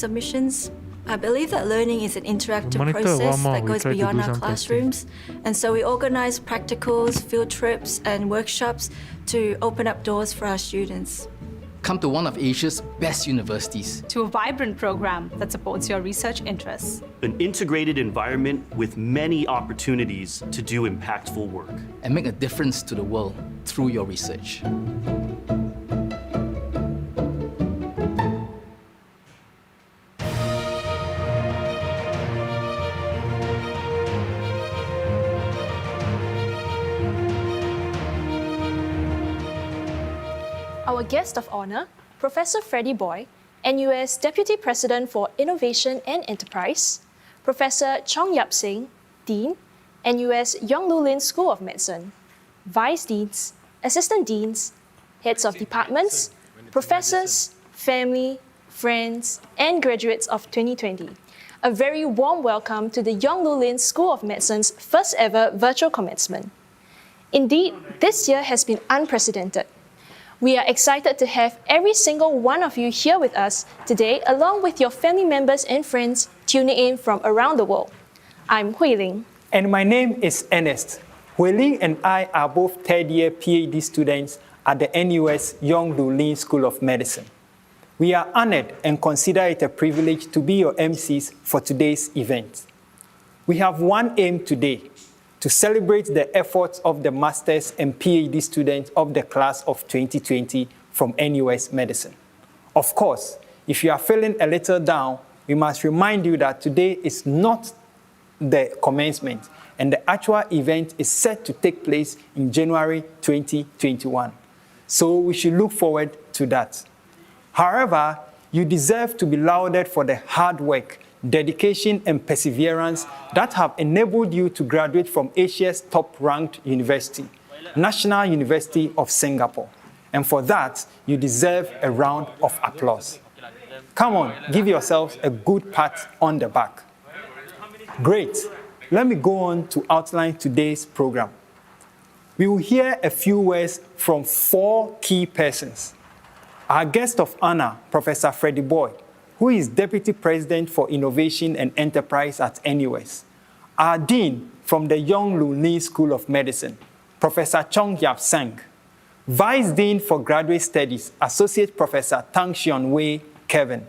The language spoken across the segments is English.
submissions. I believe that learning is an interactive Monitor, process one more. that We goes try to beyond do our some classrooms. And so we organise practicals, field trips and workshops to open up doors for our students. Come to one of Asia's best universities. To a vibrant program that supports your research interests. An integrated environment with many opportunities to do impactful work. And make a difference to the world through your research. Our guest of honor, Professor Freddie Boy, NUS Deputy President for Innovation and Enterprise, Professor Chong Yap Seng, Dean, NUS Yong Lu Lin School of Medicine, Vice Deans, Assistant Deans, Heads of Departments, Professors, family, friends, and graduates of 2020. A very warm welcome to the Yong Lu Lin School of Medicine's first ever virtual commencement. Indeed, this year has been unprecedented. We are excited to have every single one of you here with us today, along with your family members and friends tuning in from around the world. I'm Hui Ling. And my name is Ernest. Hui Ling and I are both third-year PhD students at the NUS Yong Lu Lin School of Medicine. We are honored and consider it a privilege to be your MCs for today's event. We have one aim today: to celebrate the efforts of the Masters and PhD students of the class of 2020 from NUS Medicine. Of course, if you are feeling a little down, we must remind you that today is not the commencement, and the actual event is set to take place in January 2021. So we should look forward to that. However, you deserve to be lauded for the hard work, dedication and perseverance that have enabled you to graduate from Asia's top-ranked university, National University of Singapore. And for that, you deserve a round of applause. Come on, give yourselves a good pat on the back. Great. Let me go on to outline today's program. We will hear a few words from 4 key persons. Our guest of honor, Professor Freddie Boy, who is Deputy President for Innovation and Enterprise at NUS. Our Dean from the Yong Lu Lin School of Medicine, Professor Chong Yap Seng. Vice Dean for Graduate Studies, Associate Professor Tang Xion Wei Kevin.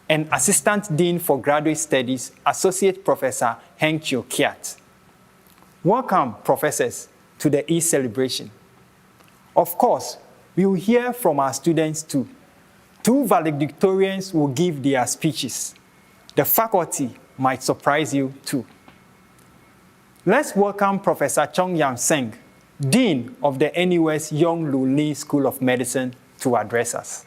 And Assistant Dean for Graduate Studies, Associate Professor Heng Chio Kiat. Welcome, professors, to the E-celebration. Of course, we will hear from our students too. 2 valedictorians will give their speeches. The faculty might surprise you too. Let's welcome Professor Chong Yap Seng, Dean of the NUS Yong Lu Lin School of Medicine, to address us.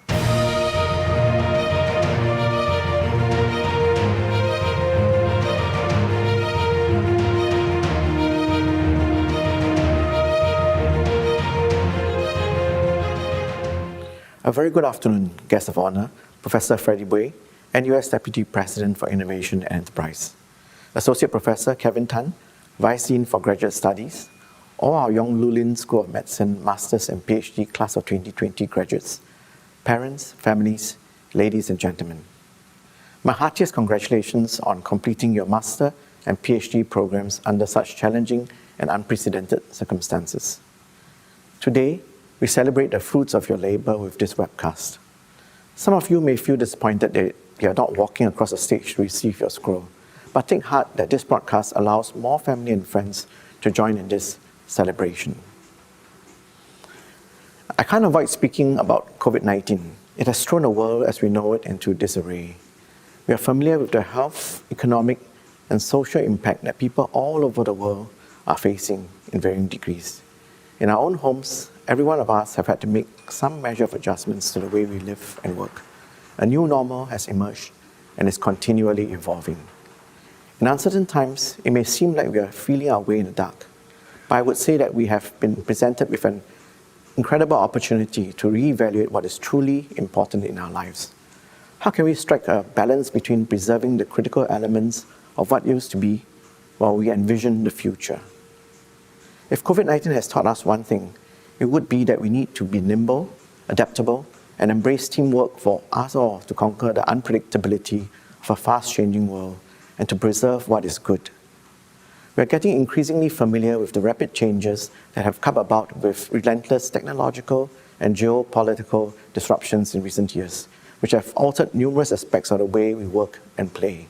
A very good afternoon, guest of honor, Professor Freddie Boy, NUS Deputy President for Innovation and Enterprise, Associate Professor Kevin Tan, Vice Dean for Graduate Studies, all our Yong Lu Lin School of Medicine Masters and PhD Class of 2020 graduates, parents, families, ladies and gentlemen. My heartiest congratulations on completing your Master and PhD programs under such challenging and unprecedented circumstances. Today, we celebrate the fruits of your labor with this webcast. Some of you may feel disappointed that you are not walking across the stage to receive your scroll, but take heart that this broadcast allows more family and friends to join in this celebration. I can't avoid speaking about COVID-19. It has thrown the world as we know it into disarray. We are familiar with the health, economic, and social impact that people all over the world are facing in varying degrees. In our own homes, every one of us have had to make some measure of adjustments to the way we live and work. A new normal has emerged and is continually evolving. In uncertain times, it may seem like we are feeling our way in the dark, but I would say that we have been presented with an incredible opportunity to reevaluate what is truly important in our lives. How can we strike a balance between preserving the critical elements of what used to be while we envision the future? If COVID-19 has taught us one thing, it would be that we need to be nimble, adaptable, and embrace teamwork for us all to conquer the unpredictability of a fast-changing world and to preserve what is good. We are getting increasingly familiar with the rapid changes that have come about with relentless technological and geopolitical disruptions in recent years, which have altered numerous aspects of the way we work and play.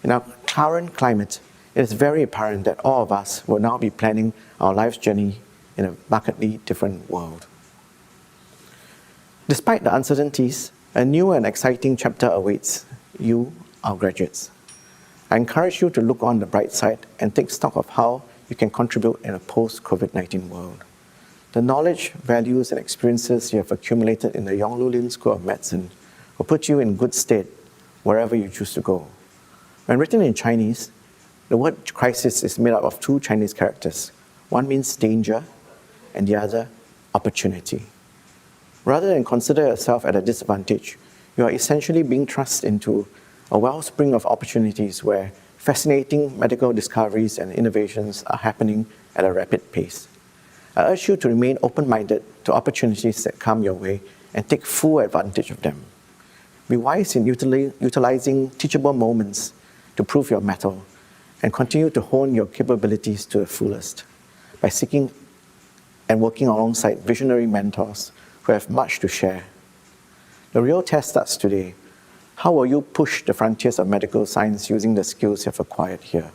In our current climate, it is very apparent that all of us will now be planning our life's journey in a markedly different world. Despite the uncertainties, a new and exciting chapter awaits you, our graduates. I encourage you to look on the bright side and take stock of how you can contribute in a post-COVID-19 world. The knowledge, values, and experiences you have accumulated in the Yongloo Lin School of Medicine will put you in good stead wherever you choose to go. When written in Chinese, the word crisis is made up of two Chinese characters. One means danger, and the other, opportunity. Rather than consider yourself at a disadvantage, you are essentially being thrust into a wellspring of opportunities where fascinating medical discoveries and innovations are happening at a rapid pace. I urge you to remain open-minded to opportunities that come your way and take full advantage of them. Be wise in utilizing teachable moments to prove your mettle and continue to hone your capabilities to the fullest by seeking and working alongside visionary mentors who have much to share. The real test starts today. How will you push the frontiers of medical science using the skills you have acquired here?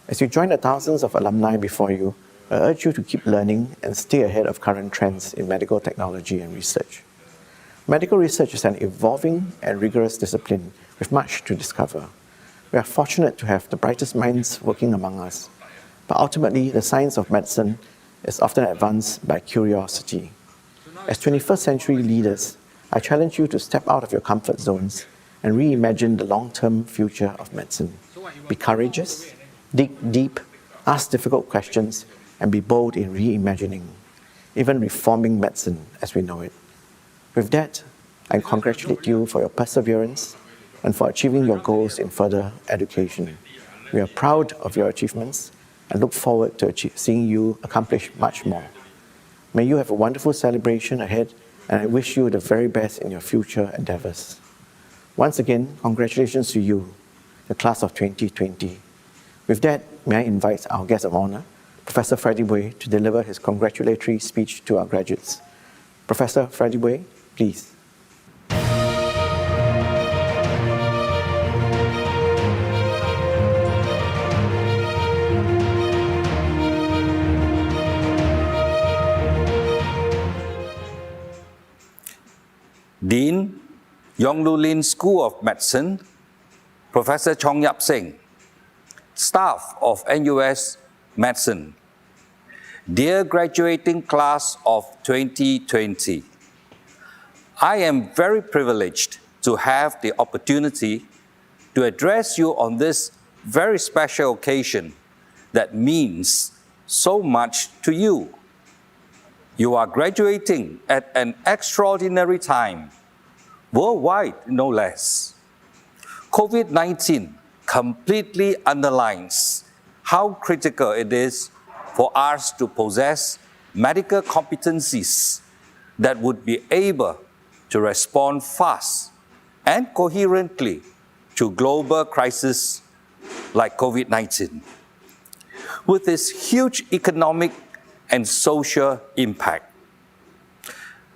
As you join the thousands of alumni before you, I urge you to keep learning and stay ahead of current trends in medical technology and research. Medical research is an evolving and rigorous discipline with much to discover. We are fortunate to have the brightest minds working among us, but ultimately the science of medicine is often advanced by curiosity. As 21st century leaders, I challenge you to step out of your comfort zones and reimagine the long-term future of medicine. Be courageous, dig deep, ask difficult questions, and be bold in reimagining, even reforming medicine as we know it. With that, I congratulate you for your perseverance and for achieving your goals in further education. We are proud of your achievements and look forward to seeing you accomplish much more. May you have a wonderful celebration ahead, and I wish you the very best in your future endeavors. Once again, congratulations to you, the class of 2020. With that, may I invite our guest of honor, Professor Freddie Boy, to deliver his congratulatory speech to our graduates. Professor Freddie Boy, please. Dean, Yongloo Lin School of Medicine, Professor Chong Yap Sing, staff of NUS Medicine, dear graduating class of 2020, I am very privileged to have the opportunity to address you on this very special occasion that means so much to you. You are graduating at an extraordinary time, worldwide no less. COVID-19 completely underlines how critical it is for us to possess medical competencies that would be able to respond fast and coherently to global crises like COVID-19. With its huge economic and social impact.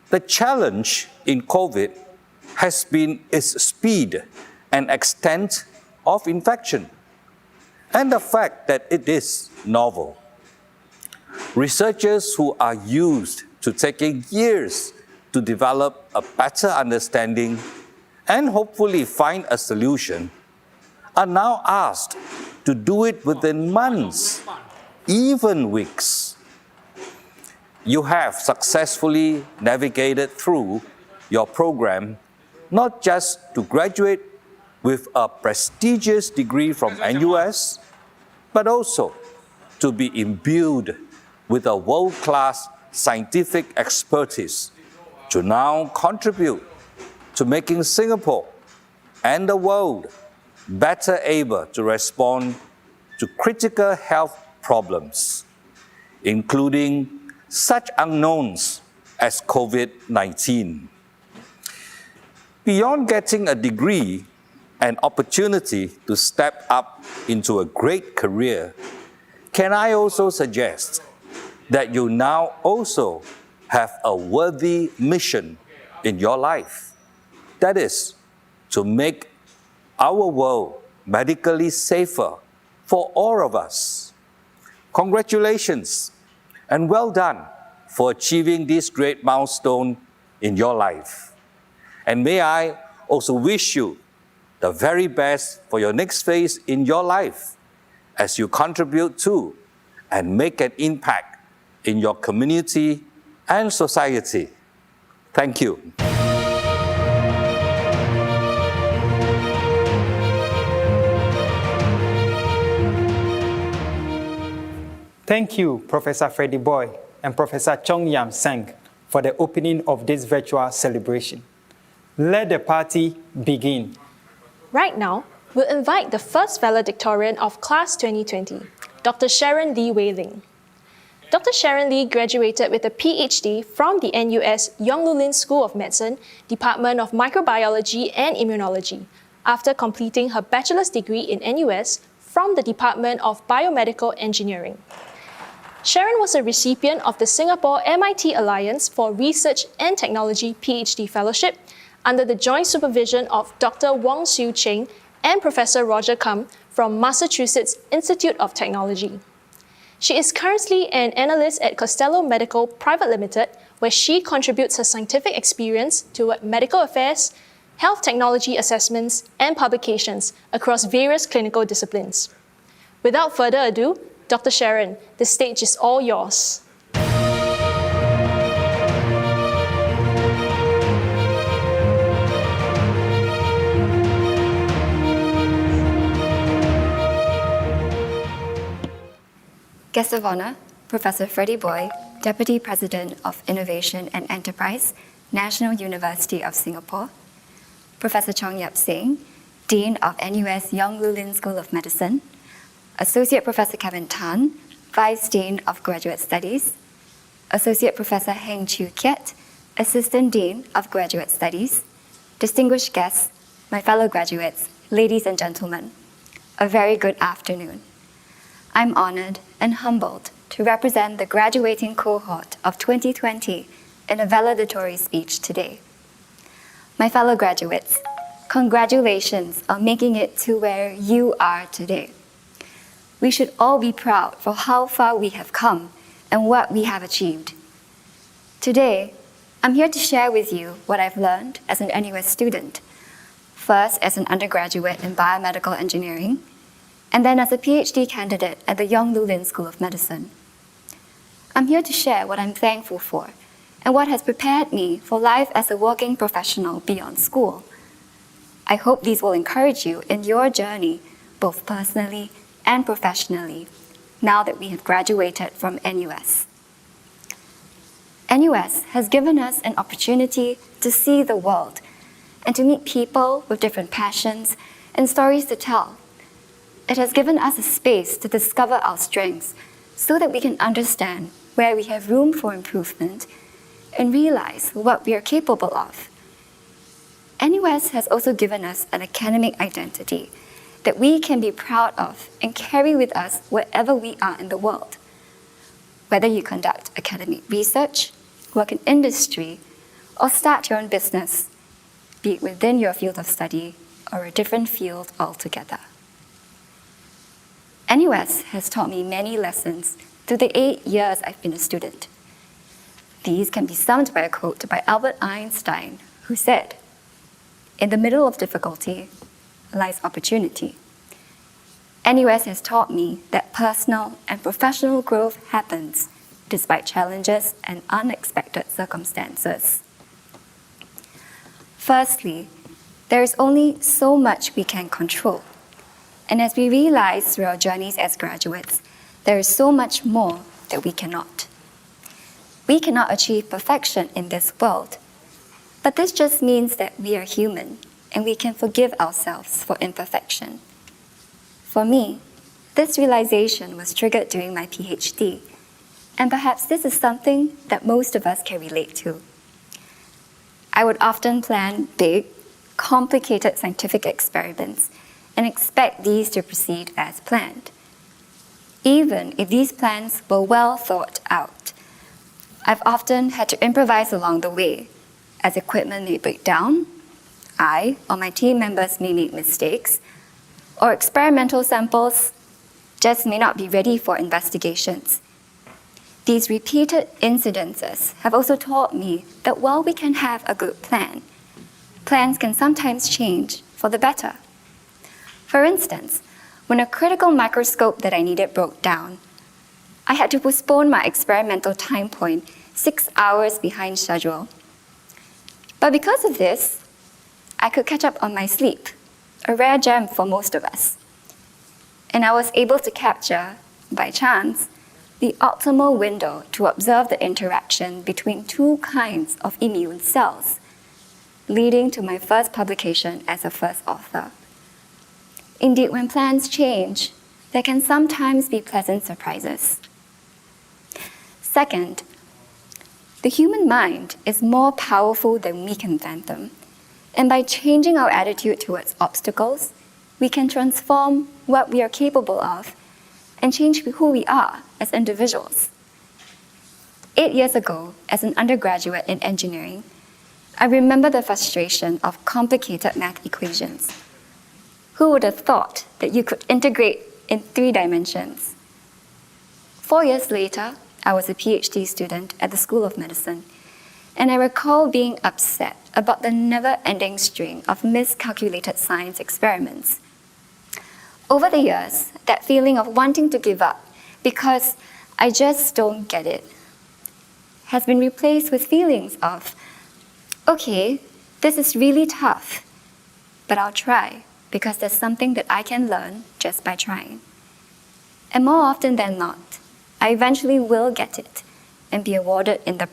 The challenge in COVID has been its speed and extent of infection, and the fact that it is novel. Researchers who are used to taking years to develop a better understanding and hopefully find a solution are now asked to do it within months, even weeks. You have successfully navigated through your program, not just to graduate with a prestigious degree from NUS, but also to be imbued with a world-class scientific expertise to now contribute to making Singapore and the world better able to respond to critical health problems, including such unknowns as COVID-19. Beyond getting a degree, an opportunity to step up into a great career, can I also suggest that you now also have a worthy mission in your life? That is, to make our world medically safer for all of us. Congratulations and well done for achieving this great milestone in your life. And may I also wish you the very best for your next phase in your life as you contribute to and make an impact in your community and society. Thank you. Thank you, Professor Freddie Boy and Professor Chong Yam Seng, for the opening of this virtual celebration. Let the party begin. Right now, we'll invite the first valedictorian of Class 2020, Dr. Sharon Lee Wei Ling. Dr. Sharon Lee graduated with a PhD from the NUS Yong Lu Lin School of Medicine, Department of Microbiology and Immunology, after completing her bachelor's degree in NUS from the Department of Biomedical Engineering. Sharon was a recipient of the Singapore-MIT Alliance for Research and Technology PhD Fellowship under the joint supervision of Dr. Wong Siu Cheng and Professor Roger Kum from Massachusetts Institute of Technology. She is currently an analyst at Costello Medical Private Limited, where she contributes her scientific experience toward medical affairs, health technology assessments, and publications across various clinical disciplines. Without further ado, Dr. Sharon, the stage is all yours. Guest of Honor, Professor Freddie Boy, Deputy President of Innovation and Enterprise, National University of Singapore, Professor Chong Yap Sing, Dean of NUS Yong Lu Lin School of Medicine, Associate Professor Kevin Tan, Vice Dean of Graduate Studies, Associate Professor Heng Chew Kiat, Assistant Dean of Graduate Studies, distinguished guests, my fellow graduates, ladies and gentlemen, a very good afternoon. I'm honored and humbled to represent the graduating cohort of 2020 in a valedictory speech today. My fellow graduates, congratulations on making it to where you are today. We should all be proud for how far we have come and what we have achieved. Today, I'm here to share with you what I've learned as an NUS student, first as an undergraduate in biomedical engineering, and then as a PhD candidate at the Yong Lu Lin School of Medicine. I'm here to share what I'm thankful for and what has prepared me for life as a working professional beyond school. I hope these will encourage you in your journey, both personally and professionally, now that we have graduated from NUS. NUS has given us an opportunity to see the world and to meet people with different passions and stories to tell. It has given us a space to discover our strengths so that we can understand where we have room for improvement and realize what we are capable of. NUS has also given us an academic identity that we can be proud of and carry with us wherever we are in the world. Whether you conduct academic research, work in industry, or start your own business, be it within your field of study or a different field altogether. NUS has taught me many lessons through the 8 years I've been a student. These can be summed by a quote by Albert Einstein, who said, "In the middle of difficulty lies opportunity." NUS has taught me that personal and professional growth happens despite challenges and unexpected circumstances. Firstly, there is only so much we can control. And as we realize through our journeys as graduates, there is so much more that we cannot. We cannot achieve perfection in this world, but this just means that we are human and we can forgive ourselves for imperfection. For me, this realization was triggered during my PhD, and perhaps this is something that most of us can relate to. I would often plan big, complicated scientific experiments and expect these to proceed as planned. Even if these plans were well thought out, I've often had to improvise along the way, as equipment may break down, I or my team members may make mistakes, or experimental samples just may not be ready for investigations. These repeated incidences have also taught me that while we can have a good plan, plans can sometimes change for the better. For instance, when a critical microscope that I needed broke down, I had to postpone my experimental time point 6 hours behind schedule. But because of this, I could catch up on my sleep, a rare gem for most of us. And I was able to capture, by chance, the optimal window to observe the interaction between two kinds of immune cells, leading to my first publication as a first author. Indeed, when plans change, there can sometimes be pleasant surprises. Second, the human mind is more powerful than we can fathom, and by changing our attitude towards obstacles, we can transform what we are capable of and change who we are as individuals. 8 years ago, as an undergraduate in engineering, I remember the frustration of complicated math equations. Who would have thought that you could integrate in 3 dimensions? 4 years later, I was a PhD student at the School of Medicine, and I recall being upset about the never-ending string of miscalculated science experiments. Over the years, that feeling of wanting to give up because I just don't get it has been replaced with feelings of, okay, this is really tough, but I'll try because there's something that I can learn just by trying. And more often than not, I eventually will get it and be awarded in the